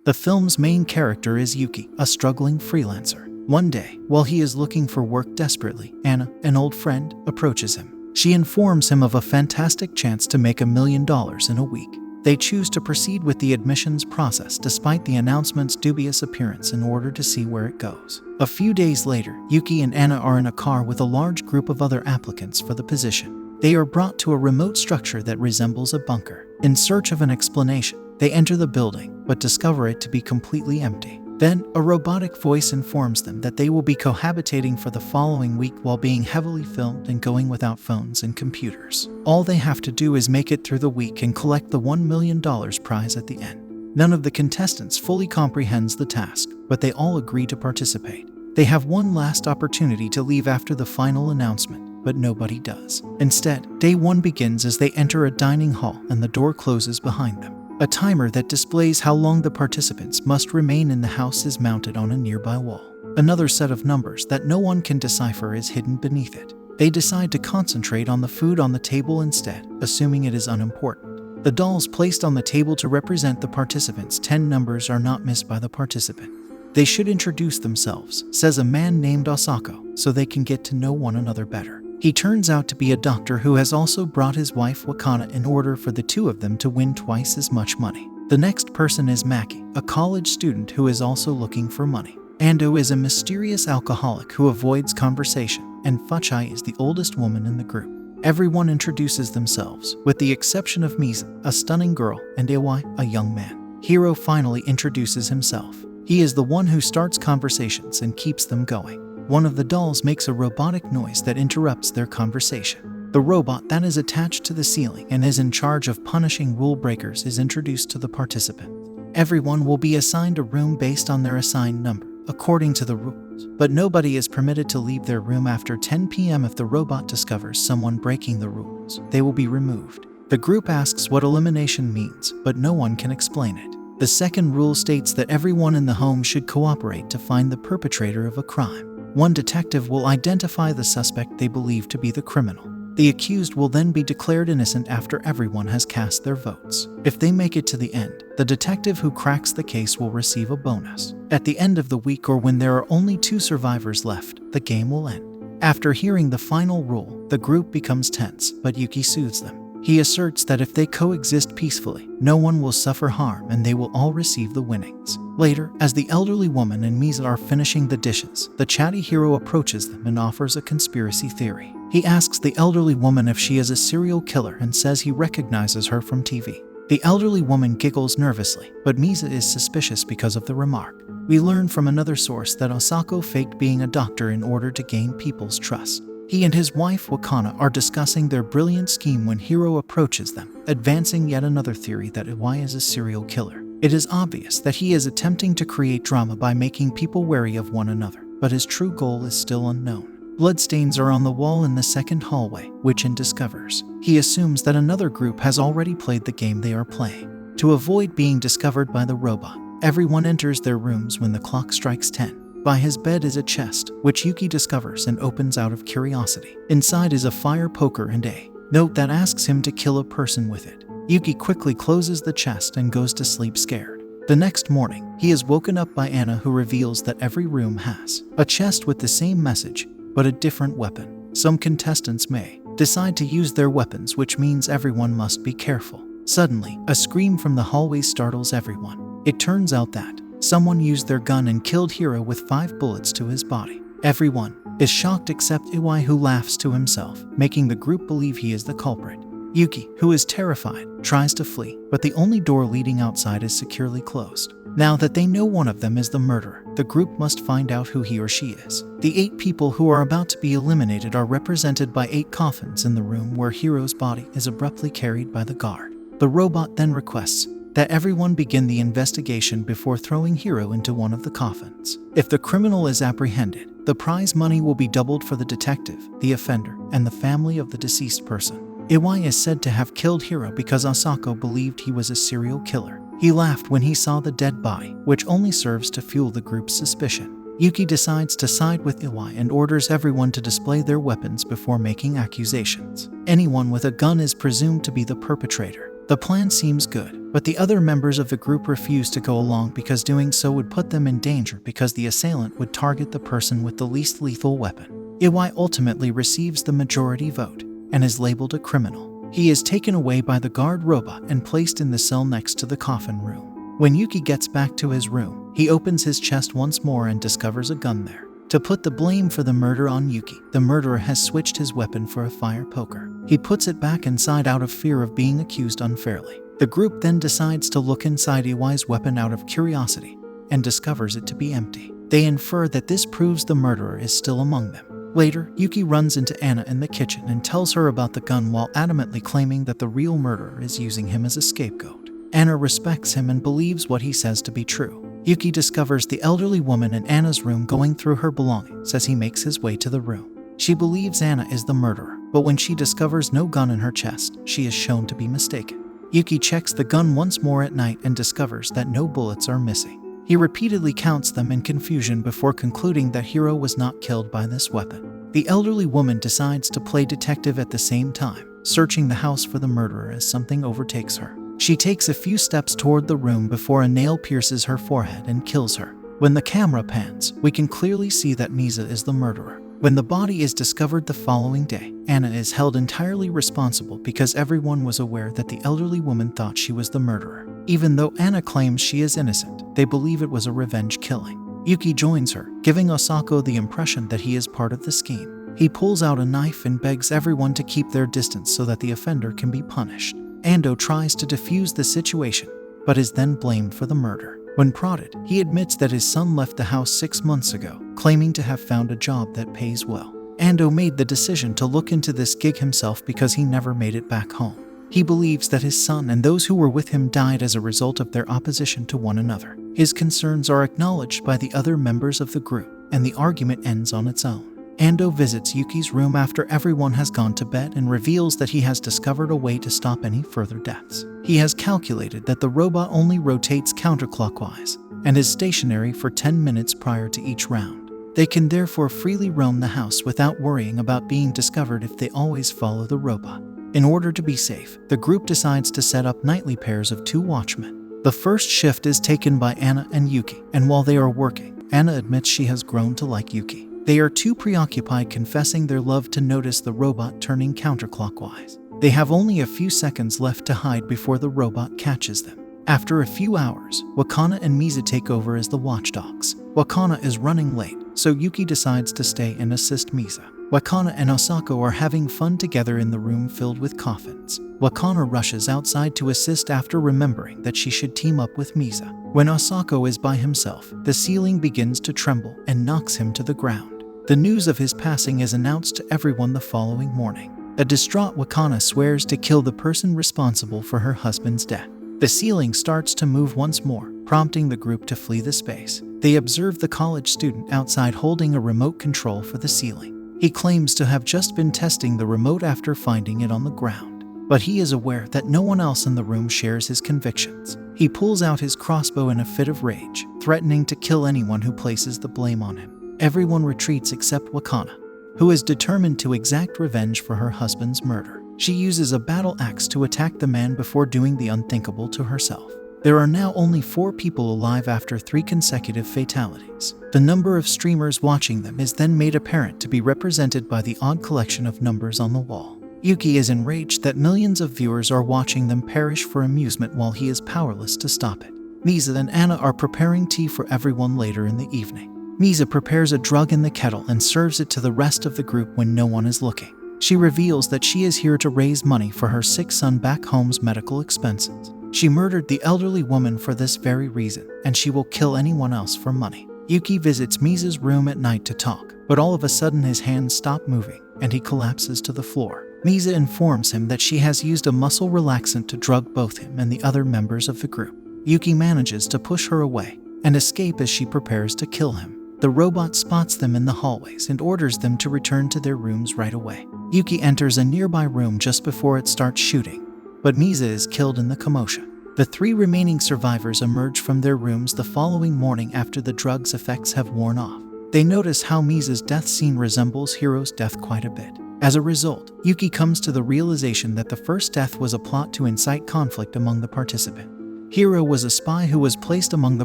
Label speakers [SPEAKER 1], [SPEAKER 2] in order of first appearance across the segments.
[SPEAKER 1] The film's main character is Yuki, a struggling freelancer. One day, while he is looking for work desperately, Anna, an old friend, approaches him. She informs him of a fantastic chance to make $1 million in a week. They choose to proceed with the admissions process despite the announcement's dubious appearance in order to see where it goes. A few days later, Yuki and Anna are in a car with a large group of other applicants for the position. They are brought to a remote structure that resembles a bunker. In search of an explanation, they enter the building, but discover it to be completely empty. Then, a robotic voice informs them that they will be cohabitating for the following week while being heavily filmed and going without phones and computers. All they have to do is make it through the week and collect the $1 million prize at the end. None of the contestants fully comprehends the task, but they all agree to participate. They have one last opportunity to leave after the final announcement, but nobody does. Instead, day one begins as they enter a dining hall and the door closes behind them. A timer that displays how long the participants must remain in the house is mounted on a nearby wall. Another set of numbers that no one can decipher is hidden beneath it. They decide to concentrate on the food on the table instead, assuming it is unimportant. The dolls placed on the table to represent the participants' 10 numbers are not missed by the participant. They should introduce themselves, says a man named Osako, so they can get to know one another better. He turns out to be a doctor who has also brought his wife Wakana in order for the two of them to win twice as much money. The next person is Maki, a college student who is also looking for money. Ando is a mysterious alcoholic who avoids conversation, and Fuchai is the oldest woman in the group. Everyone introduces themselves, with the exception of Miza, a stunning girl, and Iwai, a young man. Hiro finally introduces himself. He is the one who starts conversations and keeps them going. One of the dolls makes a robotic noise that interrupts their conversation. The robot that is attached to the ceiling and is in charge of punishing rule breakers is introduced to the participants. Everyone will be assigned a room based on their assigned number, according to the rules, but nobody is permitted to leave their room after 10 p.m. If the robot discovers someone breaking the rules, they will be removed. The group asks what elimination means, but no one can explain it. The second rule states that everyone in the home should cooperate to find the perpetrator of a crime. One detective will identify the suspect they believe to be the criminal. The accused will then be declared innocent after everyone has cast their votes. If they make it to the end, the detective who cracks the case will receive a bonus. At the end of the week or when there are only 2 survivors left, the game will end. After hearing the final rule, the group becomes tense, but Yuki soothes them. He asserts that if they coexist peacefully, no one will suffer harm and they will all receive the winnings. Later, as the elderly woman and Miza are finishing the dishes, the chatty hero approaches them and offers a conspiracy theory. He asks the elderly woman if she is a serial killer and says he recognizes her from TV. The elderly woman giggles nervously, but Miza is suspicious because of the remark. We learn from another source that Osako faked being a doctor in order to gain people's trust. He and his wife Wakana are discussing their brilliant scheme when Hiro approaches them, advancing yet another theory that Iwai is a serial killer. It is obvious that he is attempting to create drama by making people wary of one another, but his true goal is still unknown. Bloodstains are on the wall in the second hallway, which In discovers. He assumes that another group has already played the game they are playing. To avoid being discovered by the robot, everyone enters their rooms when the clock strikes 10. By his bed is a chest, which Yuki discovers and opens out of curiosity. Inside is a fire poker and a note that asks him to kill a person with it. Yuki quickly closes the chest and goes to sleep scared. The next morning, he is woken up by Anna, who reveals that every room has a chest with the same message, but a different weapon. Some contestants may decide to use their weapons, which means everyone must be careful. Suddenly, a scream from the hallway startles everyone. It turns out that someone used their gun and killed Hiro with 5 bullets to his body. Everyone is shocked except Iwai, who laughs to himself, making the group believe he is the culprit. Yuki, who is terrified, tries to flee, but the only door leading outside is securely closed. Now that they know one of them is the murderer, the group must find out who he or she is. The 8 people who are about to be eliminated are represented by 8 coffins in the room where Hiro's body is abruptly carried by the guard. The robot then requests that everyone begin the investigation before throwing Hiro into one of the coffins. If the criminal is apprehended, the prize money will be doubled for the detective, the offender, and the family of the deceased person. Iwai is said to have killed Hiro because Osako believed he was a serial killer. He laughed when he saw the dead body, which only serves to fuel the group's suspicion. Yuki decides to side with Iwai and orders everyone to display their weapons before making accusations. Anyone with a gun is presumed to be the perpetrator. The plan seems good, but the other members of the group refuse to go along because doing so would put them in danger because the assailant would target the person with the least lethal weapon. Iwai ultimately receives the majority vote and is labeled a criminal. He is taken away by the guard robot and placed in the cell next to the coffin room. When Yuki gets back to his room, he opens his chest once more and discovers a gun there. To put the blame for the murder on Yuki, the murderer has switched his weapon for a fire poker. He puts it back inside out of fear of being accused unfairly. The group then decides to look inside Iwai's weapon out of curiosity and discovers it to be empty. They infer that this proves the murderer is still among them. Later, Yuki runs into Anna in the kitchen and tells her about the gun while adamantly claiming that the real murderer is using him as a scapegoat. Anna respects him and believes what he says to be true. Yuki discovers the elderly woman in Anna's room going through her belongings as he makes his way to the room. She believes Anna is the murderer, but when she discovers no gun in her chest, she is shown to be mistaken. Yuki checks the gun once more at night and discovers that no bullets are missing. He repeatedly counts them in confusion before concluding that Hiro was not killed by this weapon. The elderly woman decides to play detective at the same time, searching the house for the murderer as something overtakes her. She takes a few steps toward the room before a nail pierces her forehead and kills her. When the camera pans, we can clearly see that Misa is the murderer. When the body is discovered the following day, Anna is held entirely responsible because everyone was aware that the elderly woman thought she was the murderer. Even though Anna claims she is innocent, they believe it was a revenge killing. Yuki joins her, giving Osako the impression that he is part of the scheme. He pulls out a knife and begs everyone to keep their distance so that the offender can be punished. Ando tries to defuse the situation, but is then blamed for the murder. When prodded, he admits that his son left the house 6 months ago, claiming to have found a job that pays well. Ando made the decision to look into this gig himself because he never made it back home. He believes that his son and those who were with him died as a result of their opposition to one another. His concerns are acknowledged by the other members of the group, and the argument ends on its own. Ando visits Yuki's room after everyone has gone to bed and reveals that he has discovered a way to stop any further deaths. He has calculated that the robot only rotates counterclockwise and is stationary for 10 minutes prior to each round. They can therefore freely roam the house without worrying about being discovered if they always follow the robot. In order to be safe, the group decides to set up nightly pairs of 2 watchmen. The first shift is taken by Anna and Yuki, and while they are working, Anna admits she has grown to like Yuki. They are too preoccupied confessing their love to notice the robot turning counterclockwise. They have only a few seconds left to hide before the robot catches them. After a few hours, Wakana and Misa take over as the watchdogs. Wakana is running late, so Yuki decides to stay and assist Misa. Wakana and Osako are having fun together in the room filled with coffins. Wakana rushes outside to assist after remembering that she should team up with Misa. When Osako is by himself, the ceiling begins to tremble and knocks him to the ground. The news of his passing is announced to everyone the following morning. A distraught Wakana swears to kill the person responsible for her husband's death. The ceiling starts to move once more, prompting the group to flee the space. They observe the college student outside holding a remote control for the ceiling. He claims to have just been testing the remote after finding it on the ground, but he is aware that no one else in the room shares his convictions. He pulls out his crossbow in a fit of rage, threatening to kill anyone who places the blame on him. Everyone retreats except Wakana, who is determined to exact revenge for her husband's murder. She uses a battle axe to attack the man before doing the unthinkable to herself. There are now only 4 people alive after 3 consecutive fatalities. The number of streamers watching them is then made apparent to be represented by the odd collection of numbers on the wall. Yuki is enraged that millions of viewers are watching them perish for amusement while he is powerless to stop it. Misa and Anna are preparing tea for everyone later in the evening. Misa prepares a drug in the kettle and serves it to the rest of the group when no one is looking. She reveals that she is here to raise money for her sick son back home's medical expenses. She murdered the elderly woman for this very reason, and she will kill anyone else for money. Yuki visits Misa's room at night to talk, but all of a sudden his hands stop moving, and he collapses to the floor. Misa informs him that she has used a muscle relaxant to drug both him and the other members of the group. Yuki manages to push her away and escape as she prepares to kill him. The robot spots them in the hallways and orders them to return to their rooms right away. Yuki enters a nearby room just before it starts shooting, but Misa is killed in the commotion. The 3 remaining survivors emerge from their rooms the following morning after the drug's effects have worn off. They notice how Misa's death scene resembles Hiro's death quite a bit. As a result, Yuki comes to the realization that the first death was a plot to incite conflict among the participants. Hiro was a spy who was placed among the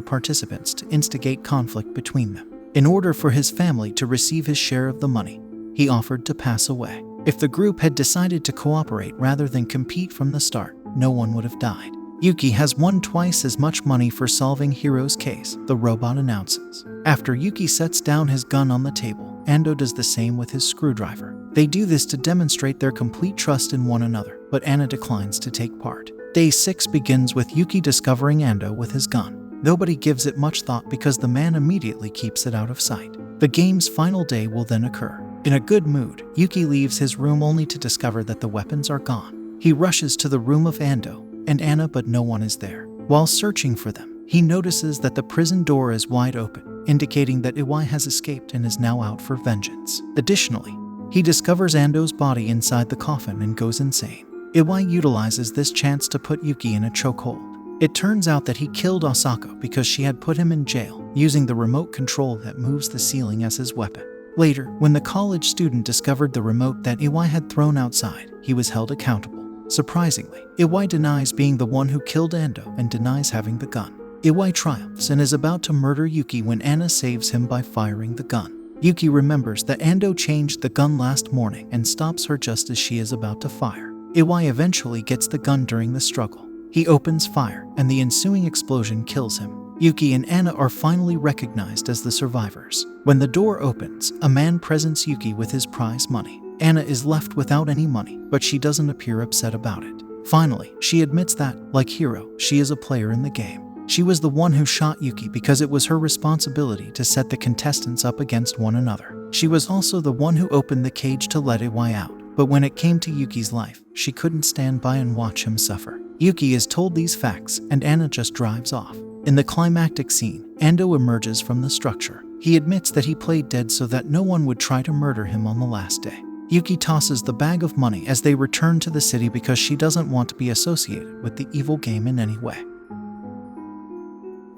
[SPEAKER 1] participants to instigate conflict between them. In order for his family to receive his share of the money, he offered to pass away. If the group had decided to cooperate rather than compete from the start, no one would have died. Yuki has won twice as much money for solving Hiro's case, the robot announces. After Yuki sets down his gun on the table, Ando does the same with his screwdriver. They do this to demonstrate their complete trust in one another, but Anna declines to take part. Day 6 begins with Yuki discovering Ando with his gun. Nobody gives it much thought because the man immediately keeps it out of sight. The game's final day will then occur. In a good mood, Yuki leaves his room only to discover that the weapons are gone. He rushes to the room of Ando and Anna, but no one is there. While searching for them, he notices that the prison door is wide open, indicating that Iwai has escaped and is now out for vengeance. Additionally, he discovers Ando's body inside the coffin and goes insane. Iwai utilizes this chance to put Yuki in a chokehold. It turns out that he killed Asako because she had put him in jail, using the remote control that moves the ceiling as his weapon. Later, when the college student discovered the remote that Iwai had thrown outside, he was held accountable. Surprisingly, Iwai denies being the one who killed Ando and denies having the gun. Iwai triumphs and is about to murder Yuki when Anna saves him by firing the gun. Yuki remembers that Ando changed the gun last morning and stops her just as she is about to fire. Iwai eventually gets the gun during the struggle. He opens fire, and the ensuing explosion kills him. Yuki and Anna are finally recognized as the survivors. When the door opens, a man presents Yuki with his prize money. Anna is left without any money, but she doesn't appear upset about it. Finally, she admits that, like Hiro, she is a player in the game. She was the one who shot Yuki because it was her responsibility to set the contestants up against one another. She was also the one who opened the cage to let Iwai out. But when it came to Yuki's life, she couldn't stand by and watch him suffer. Yuki is told these facts, and Anna just drives off. In the climactic scene, Ando emerges from the structure. He admits that he played dead so that no one would try to murder him on the last day. Yuki tosses the bag of money as they return to the city because she doesn't want to be associated with the evil game in any way.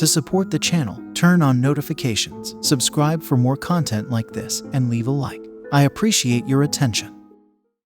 [SPEAKER 1] To support the channel, turn on notifications, subscribe for more content like this, and leave a like. I appreciate your attention.